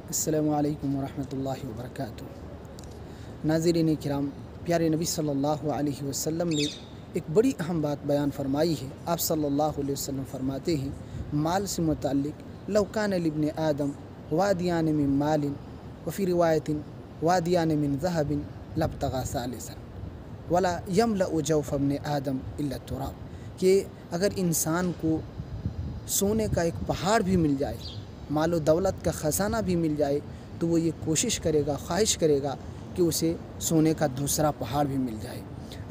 अस्सलामु अलैकुम वरहमतुल्लाहि वबरकातुहू। नाज़रीन किराम, प्यारे नबी सल्लल्लाहु अलैहि वसल्लम ने एक बड़ी अहम बात बयान फरमाई है। आप सल्लल्लाहु अलैहि वसल्लम फरमाते हैं, माल से मुताल्लिक़ लौ कान लिब्ने आदम वादियान मिन मालिन व फ़ी रिवायतिन वादियान मिन ज़हबिन लब्तग़ा सालिसन वला यमलअ जौफ़ इब्ने आदम इल्ला तुराब। कि अगर इंसान को सोने का एक पहाड़ भी मिल जाए, मालो दौलत का ख़जाना भी मिल जाए, तो वो ये कोशिश करेगा, ख्वाहिश करेगा कि उसे सोने का दूसरा पहाड़ भी मिल जाए।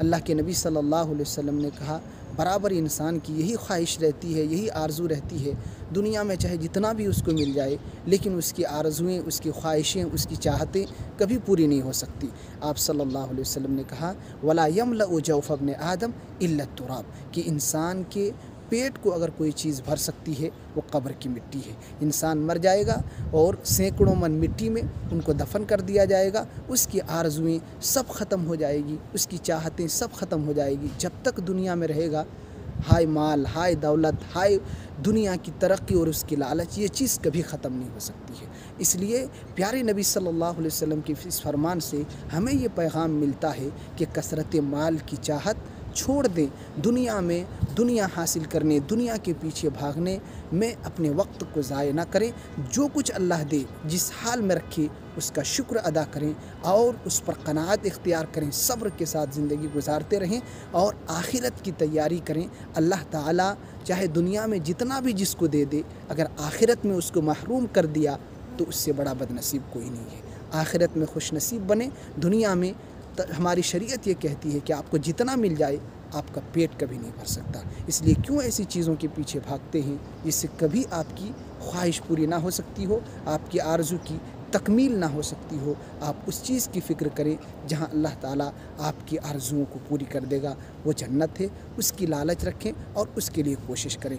अल्लाह के नबी सल्लल्लाहु अलैहि वसल्लम ने कहा, बराबर इंसान की यही ख्वाहिश रहती है, यही आरज़ू रहती है, दुनिया में चाहे जितना भी उसको मिल जाए, लेकिन उसकी आरज़ुएँ, उसकी ख्वाहिशें, उसकी चाहतें कभी पूरी नहीं हो सकती। आप सल्लल्लाहु अलैहि वसल्लम ने कहा, वला यमलअ जौफ़ इब्ने आदम इल्ला तुराब, कि इंसान के पेट को अगर कोई चीज़ भर सकती है वो कब्र की मिट्टी है। इंसान मर जाएगा और सैकड़ों मन मिट्टी में उनको दफन कर दिया जाएगा, उसकी आरज़ुएँ सब ख़त्म हो जाएगी, उसकी चाहतें सब ख़त्म हो जाएगी। जब तक दुनिया में रहेगा, हाय माल, हाय दौलत, हाय दुनिया की तरक्की और उसकी लालच, ये चीज़ कभी ख़त्म नहीं हो सकती है। इसलिए प्यारे नबी सल्लल्लाहु अलैहि वसल्लम के इस फरमान से हमें ये पैगाम मिलता है कि कसरत माल की चाहत छोड़ दें। दुनिया में दुनिया हासिल करने, दुनिया के पीछे भागने में अपने वक्त को ज़ाय ना करें। जो कुछ अल्लाह दे, जिस हाल में रखे, उसका शुक्र अदा करें और उस पर क़नाअत इख्तियार करें, सब्र के साथ ज़िंदगी गुजारते रहें और आखिरत की तैयारी करें। अल्लाह ताला चाहे दुनिया में जितना भी जिसको दे दे, अगर आखिरत में उसको महरूम कर दिया तो उससे बड़ा बदनसीब कोई नहीं है। आखिरत में खुश नसीब बने। दुनिया में हमारी शरीयत ये कहती है कि आपको जितना मिल जाए, आपका पेट कभी नहीं भर सकता। इसलिए क्यों ऐसी चीज़ों के पीछे भागते हैं जिससे कभी आपकी ख्वाहिश पूरी ना हो सकती हो, आपकी आरज़ू की तकमील ना हो सकती हो। आप उस चीज़ की फ़िक्र करें जहाँ अल्लाह ताला आपकी आरज़ुओं को पूरी कर देगा। वो जन्नत है, उसकी लालच रखें और उसके लिए कोशिश करें।